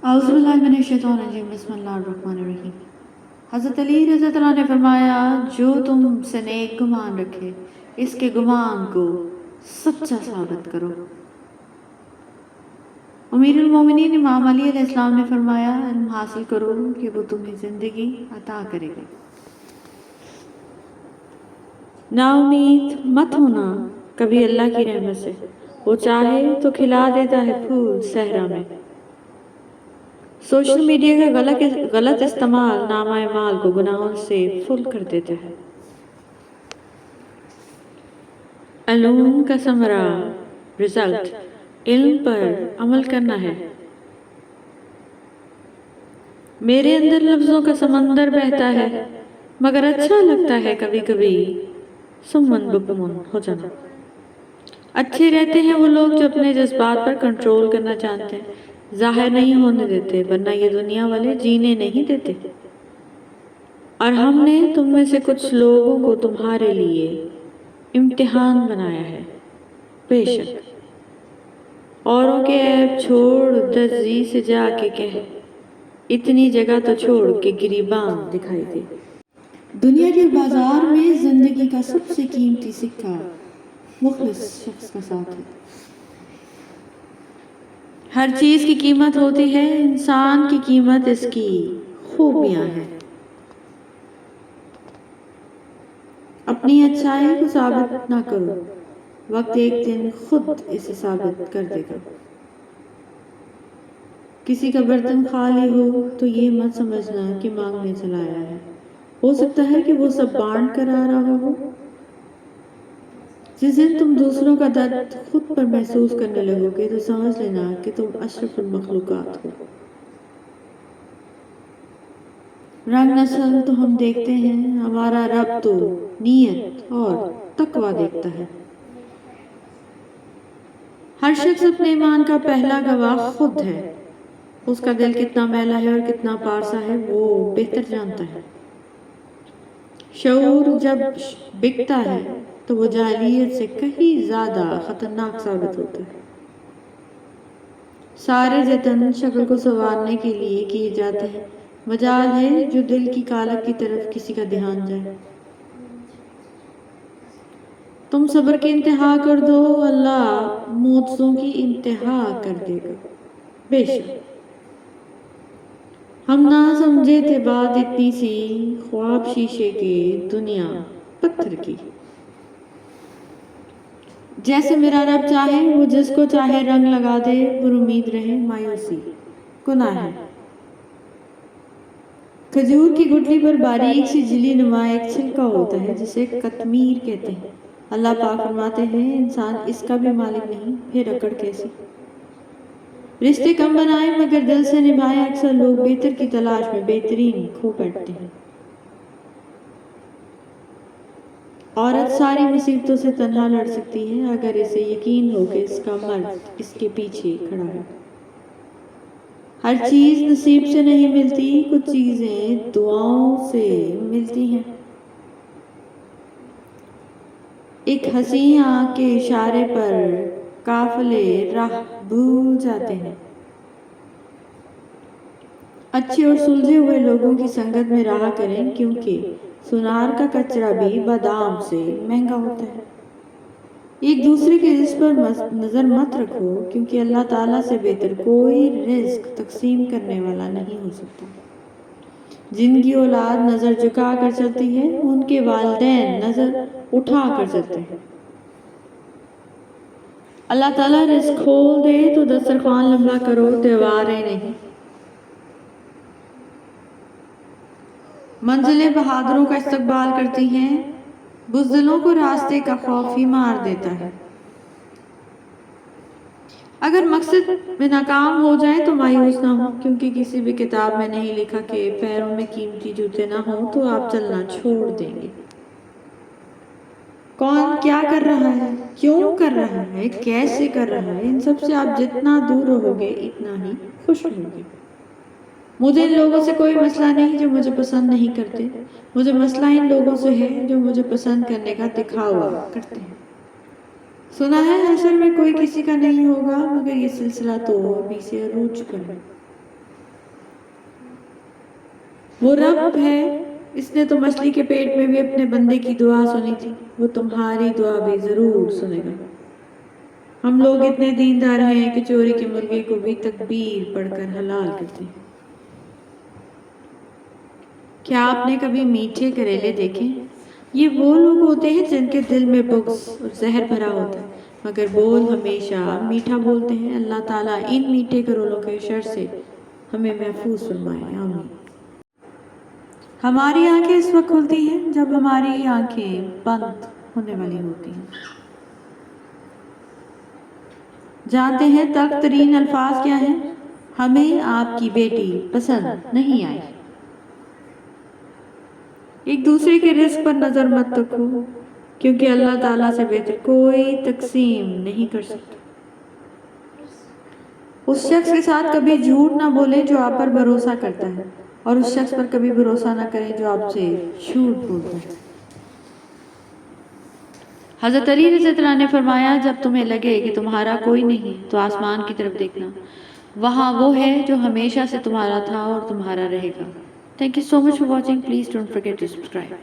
اعوذ باللہ من الشیطان الرجیم بسم اللہ الرحمن الرحیم۔ حضرت علی رضی اللہ عنہ نے فرمایا جو تم سے نیک گمان رکھے اس کے گمان کو سچا ثابت کرو۔ امیر المومنین امام علی علیہ السلام نے فرمایا علم حاصل کرو کہ وہ تمہیں زندگی عطا کرے گا۔ نا امید مت ہونا کبھی اللہ کی رحمت سے، وہ چاہے تو کھلا دیتا ہے پھول صحرا میں۔ سوشل میڈیا کا غلط استعمال نامہ اعمال کو گناہوں سے فل کر دیتا ہے۔ علوم کا ثمرہ رزلٹ علم پر عمل کرنا ہے۔ میرے اندر لفظوں کا سمندر بہتا ہے مگر اچھا لگتا ہے کبھی کبھی سمن بکمن ہو جانا۔ اچھے رہتے ہیں وہ لوگ جو اپنے جذبات پر کنٹرول کرنا جانتے ہیں، ظاہر نہیں ہونے دیتے، ورنہ یہ دنیا والے جینے نہیں دیتے۔ اور ہم نے تم میں سے کچھ لوگوں کو تمہارے لیے امتحان بنایا ہے۔ بے شک اوروں کے عیب چھوڑ درزی سے جا کے کہہ، اتنی جگہ تو چھوڑ کے گریباں دکھائی دے۔ دنیا کے بازار میں زندگی کا سب سے قیمتی سکہ مخلص شخص کا ساتھ ہے۔ ہر چیز کی قیمت ہوتی ہے، انسان کی قیمت اس کی خوبیاں ہیں۔ اپنی اچھائی کو ثابت نہ کرو، وقت ایک دن خود اسے ثابت کر دے گا۔ کسی کا برتن خالی ہو تو یہ مت سمجھنا کہ مانگنے چلا آیا ہے، ہو سکتا ہے کہ وہ سب بانٹ کر آ رہا ہو۔ جس دن تم دوسروں کا درد خود پر محسوس کرنے لگو گے تو سمجھ لینا کہ تم اشرف المخلوقات ہو۔ رنگ نسل تو ہم دیکھتے ہیں، ہمارا رب تو نیت اور تقوی دیکھتا ہے۔ ہر شخص اپنے ایمان کا پہلا گواہ خود ہے، اس کا دل کتنا میلا ہے اور کتنا پارسا ہے وہ بہتر جانتا ہے۔ شعور جب بکتا ہے تو وہ جاہلیت سے کہیں زیادہ خطرناک ثابت ہوتا ہے۔ سارے جتن شکل کو سنوارنے کے لیے کیے جاتے ہیں، مجال ہے جو دل کی کالک کی طرف کسی کا دھیان جائے۔ تم صبر کی انتہا کر دو، اللہ معجزوں کی انتہا کر دے گا۔ بے شک ہم نہ سمجھے تھے بات اتنی سی، خواب شیشے کے دنیا پتھر کی۔ جیسے میرا رب چاہے وہ جس کو چاہے رنگ لگا دے، پر امید رہے مایوسی گناہ ہے۔ کھجور کی گٹلی پر باریک سی جلی نما ایک چھلکا ہوتا ہے جسے قطمیر کہتے ہیں۔ اللہ پاک فرماتے ہیں انسان اس کا بھی مالک نہیں، پھر اکڑ کیسی۔ رشتے کم بنائے مگر دل سے نبھائے، اکثر لوگ بہتر کی تلاش میں بہترین کھو بیٹھتے ہیں۔ عورت ساری مصیبتوں سے تنہا لڑ سکتی ہے اگر اسے یقین ہو کہ اس کا مرد اس کے پیچھے کھڑا ہے۔ ہر چیز نصیب سے نہیں ملتی، کچھ چیزیں دعاؤں سے ملتی ہیں۔ ایک حسین آنکھ کے اشارے پر قافلے راہ بھول جاتے ہیں۔ اچھے اور سلجھے ہوئے لوگوں کی سنگت میں رہا کریں، کیونکہ سونار کا کچرا بھی بادام سے مہنگا ہوتا ہے۔ ایک دوسرے کے رزق پر نظر مت رکھو، کیونکہ اللہ تعالیٰ سے بہتر کوئی رزق تقسیم کرنے والا نہیں ہو سکتا۔ جن کی اولاد نظر جھکا کر چلتی ہے ان کے والدین نظر اٹھا کر چلتے ہیں۔ اللہ تعالیٰ رزق کھول دے تو دسترخوان لمبا کرو، تہواریں نہیں۔ منزلیں بہادروں کا استقبال کرتی ہیں، بزدلوں کو راستے کا خوف ہی مار دیتا ہے۔ اگر مقصد میں ناکام ہو جائیں تو مایوس نہ ہو، کیونکہ کسی بھی کتاب میں نہیں لکھا کہ پیروں میں قیمتی جوتے نہ ہوں تو آپ چلنا چھوڑ دیں گے۔ کون کیا کر رہا ہے، کیوں کر رہا ہے، کیسے کر رہا ہے، ان سب سے آپ جتنا دور رہو گے اتنا ہی خوش ہوں گے۔ مجھے ان لوگوں سے کوئی مسئلہ نہیں جو مجھے پسند نہیں کرتے، مجھے مسئلہ ان لوگوں سے ہے جو مجھے پسند کرنے کا دکھاوا کرتے ہیں۔ سنا ہے حشر میں کوئی کسی کا نہیں ہوگا مگر یہ سلسلہ تو ابھی سے عروج پر ہے۔ وہ رب ہے، اس نے تو مچھلی کے پیٹ میں بھی اپنے بندے کی دعا سنی تھی، وہ تمہاری دعا بھی ضرور سنے گا۔ ہم لوگ اتنے دیندار ہیں کہ چوری کے مرغے کو بھی تکبیر پڑھ کر حلال کرتے ہیں۔ کیا آپ نے کبھی میٹھے کریلے دیکھے؟ یہ وہ لوگ ہوتے ہیں جن کے دل میں بغض اور زہر بھرا ہوتا ہے، مگر بول ہمیشہ میٹھا بولتے ہیں۔ اللہ تعالیٰ ان میٹھے کریلوں کے شر سے ہمیں محفوظ فرمائے، آمین۔ ہماری آنکھیں اس وقت کھلتی ہیں جب ہماری آنکھیں بند ہونے والی ہوتی ہیں۔ جانتے ہیں تلخ ترین الفاظ کیا ہیں؟ ہمیں آپ کی بیٹی پسند نہیں آئی۔ ایک دوسرے کے رزق پر نظر مت رکھو، کیونکہ اللہ تعالیٰ سے بہتر کوئی تقسیم نہیں کر سکتا۔ اس شخص کے ساتھ کبھی جھوٹ نہ بولیں جو آپ پر بھروسہ کرتا ہے، اور اس شخص پر کبھی بھروسہ نہ کریں جو آپ سے جھوٹ بولتا ہے۔ حضرت علی رضی اللہ عنہ نے فرمایا، جب تمہیں لگے کہ تمہارا کوئی نہیں تو آسمان کی طرف دیکھنا، وہاں وہ ہے جو ہمیشہ سے تمہارا تھا اور تمہارا رہے گا۔ Thank you so much for watching. Please don't forget to subscribe.